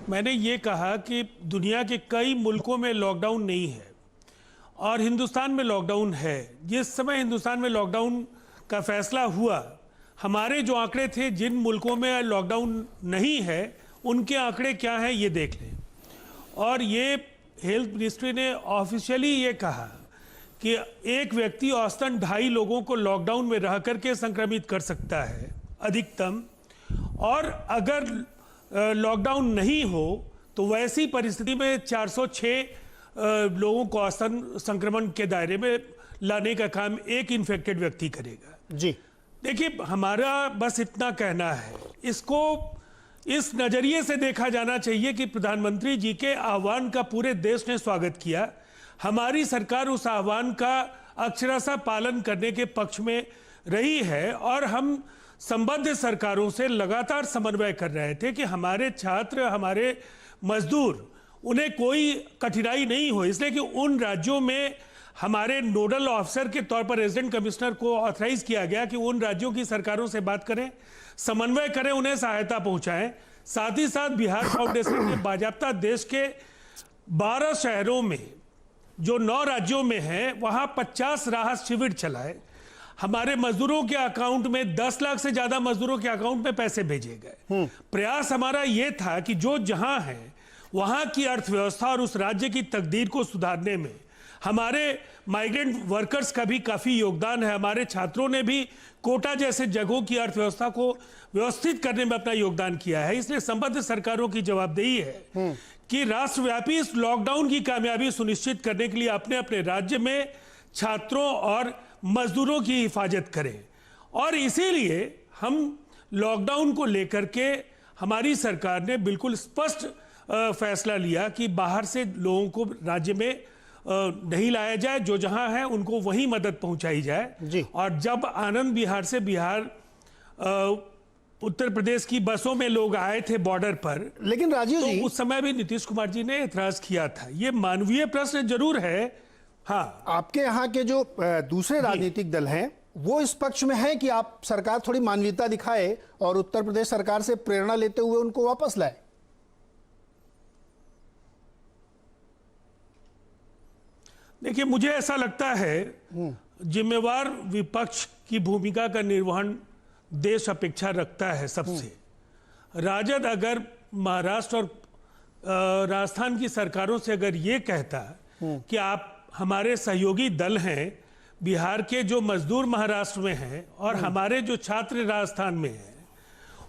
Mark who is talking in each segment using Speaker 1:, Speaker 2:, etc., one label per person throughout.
Speaker 1: मैंने ये कहा कि दुनिया के कई मुल्कों में लॉकडाउन नहीं है और हिंदुस्तान में लॉकडाउन है। जिस समय हिंदुस्तान में लॉकडाउन का फैसला हुआ, हमारे जो आंकड़े थे जिन मुल्कों में लॉकडाउन नहीं है उनके आंकड़े क्या हैं ये देख लें। और ये हेल्थ मिनिस्ट्री ने ऑफिशियली ये कहा कि एक व्यक्ति औसतन 2.5 लोगों को लॉकडाउन में रह करके संक्रमित कर सकता है अधिकतम, और अगर लॉकडाउन नहीं हो तो वैसी परिस्थिति में 406 लोगों को औसतन संक्रमण के दायरे में लाने का काम एक इन्फेक्टेड व्यक्ति करेगा।
Speaker 2: जी
Speaker 1: देखिए, हमारा बस इतना कहना है, इसको इस नजरिए से देखा जाना चाहिए कि प्रधानमंत्री जी के आह्वान का पूरे देश ने स्वागत किया। हमारी सरकार उस आह्वान का अक्षरशः पालन करने के पक्ष में रही है और हम संबद्ध सरकारों से लगातार समन्वय कर रहे थे कि हमारे छात्र, हमारे मजदूर, उन्हें कोई कठिनाई नहीं हो, इसलिए कि उन राज्यों में हमारे नोडल ऑफिसर के तौर पर रेजिडेंट कमिश्नर को ऑथराइज किया गया कि उन राज्यों की सरकारों से बात करें, समन्वय करें, उन्हें सहायता पहुंचाएं। साथ ही साथ बिहार फाउंडेशन ने बाजाप्ता देश के 12 शहरों में जो 9 राज्यों में है वहां 50 राहत शिविर चलाए। हमारे मजदूरों के अकाउंट में 10 लाख से ज्यादा मजदूरों के अकाउंट में पैसे भेजे गए। प्रयास हमारा यह था कि जो जहां है वहां की अर्थव्यवस्था और उस राज्य की तकदीर को सुधारने में हमारे माइग्रेंट वर्कर्स का भी काफी योगदान है। हमारे छात्रों ने भी कोटा जैसे जगहों की अर्थव्यवस्था को व्यवस्थित करने में अपना योगदान किया है। इसलिए संबद्ध सरकारों की जवाबदेही है कि राष्ट्रव्यापी इस लॉकडाउन की कामयाबी सुनिश्चित करने के लिए अपने अपने राज्य में छात्रों और मजदूरों की हिफाजत करें। और इसीलिए हम लॉकडाउन को लेकर के हमारी सरकार ने बिल्कुल स्पष्ट फैसला लिया कि बाहर से लोगों को राज्य में नहीं लाया जाए, जो जहां है उनको वहीं मदद पहुंचाई जाए
Speaker 2: जी।
Speaker 1: और जब आनंद विहार से बिहार उत्तर प्रदेश की बसों में लोग आए थे बॉर्डर पर,
Speaker 2: लेकिन राजीव जी,
Speaker 1: उस समय भी नीतीश कुमार जी ने एतराज किया था। ये मानवीय प्रश्न जरूर है। हाँ,
Speaker 2: आपके यहाँ के जो दूसरे राजनीतिक दल हैं वो इस पक्ष में है कि आप सरकार थोड़ी मानवीयता दिखाए और उत्तर प्रदेश सरकार से प्रेरणा लेते हुए उनको वापस लाए।
Speaker 1: देखिए, मुझे ऐसा लगता है जिम्मेवार विपक्ष की भूमिका का निर्वहन देश अपेक्षा रखता है सबसे। राजद अगर महाराष्ट्र और राजस्थान की सरकारों से अगर ये कहता कि आप हमारे सहयोगी दल हैं, बिहार के जो मजदूर महाराष्ट्र में हैं और हमारे जो छात्र राजस्थान में हैं,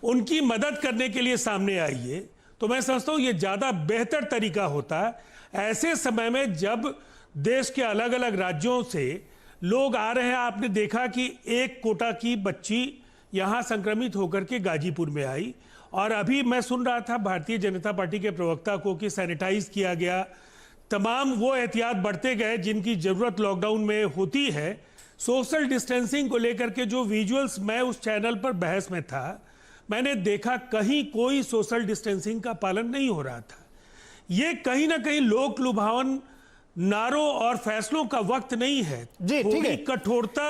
Speaker 1: उनकी मदद करने के लिए सामने आइए, तो मैं समझता हूँ ये ज़्यादा बेहतर तरीका होता है। ऐसे समय में जब देश के अलग अलग राज्यों से लोग आ रहे हैं, आपने देखा कि एक कोटा की बच्ची यहाँ संक्रमित होकर के गाजीपुर में आई और अभी मैं सुन रहा था भारतीय जनता पार्टी के प्रवक्ता को कि सैनिटाइज किया गया, तमाम वो एहतियात बढ़ते गए जिनकी जरूरत लॉकडाउन में होती है। सोशल डिस्टेंसिंग को लेकर के जो विजुअल्स मैं उस चैनल पर बहस में था, मैंने देखा कहीं कोई सोशल डिस्टेंसिंग का पालन नहीं हो रहा था। ये कहीं ना कहीं लोक लुभावन नारों और फैसलों का वक्त नहीं है।
Speaker 2: जी, ठीक है।
Speaker 1: कठोरता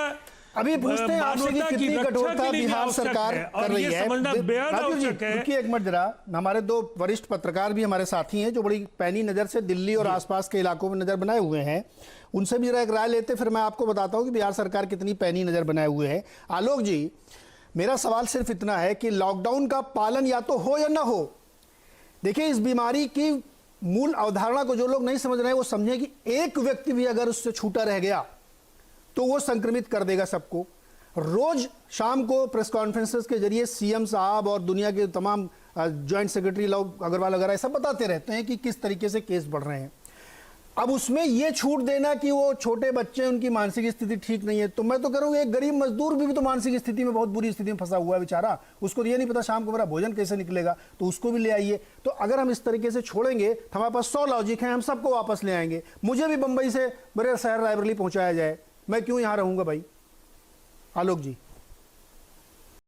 Speaker 2: अभी पूछते हैं आपसे कि कितनी कठोरता बिहार सरकार कर रही है। रुकिए एक मिनट जरा, हमारे 2 वरिष्ठ पत्रकार भी हमारे साथी हैं जो बड़ी पैनी नजर से दिल्ली और आसपास के इलाकों में नजर बनाए हुए हैं, उनसे भी जरा एक राय लेते फिर मैं आपको बताता हूं कि बिहार सरकार कितनी पैनी नजर बनाए हुए है। आलोक जी, मेरा सवाल सिर्फ इतना है कि लॉकडाउन का पालन या तो हो या ना हो। देखिए, इस बीमारी की मूल अवधारणा को जो लोग नहीं समझ रहे हैं वो समझें कि एक व्यक्ति भी अगर उससे छूटा रह गया तो वो संक्रमित कर देगा सबको। रोज शाम को प्रेस कॉन्फ्रेंसेस के जरिए सीएम साहब और दुनिया के तमाम जॉइंट सेक्रेटरी लोग अग्रवाल वगैरह सब बताते रहते हैं कि किस तरीके से केस बढ़ रहे हैं। अब उसमें ये छूट देना कि वो छोटे बच्चे, उनकी मानसिक स्थिति ठीक नहीं है, तो मैं तो कह रहा हूँ एक गरीब मजदूर भी तो मानसिक स्थिति में, बहुत बुरी स्थिति में फंसा हुआ है बेचारा, उसको ये नहीं पता शाम को मेरा भोजन कैसे निकलेगा, तो उसको भी ले आइए। तो अगर हम इस तरीके से छोड़ेंगे तो हमारे पास 100 लॉजिक है, हम सबको वापस ले आएंगे। मुझे भी बंबई से मेरे शहर रायबरेली पहुंचाया जाए, मैं क्यों यहाँ रहूंगा भाई? आलोक जी।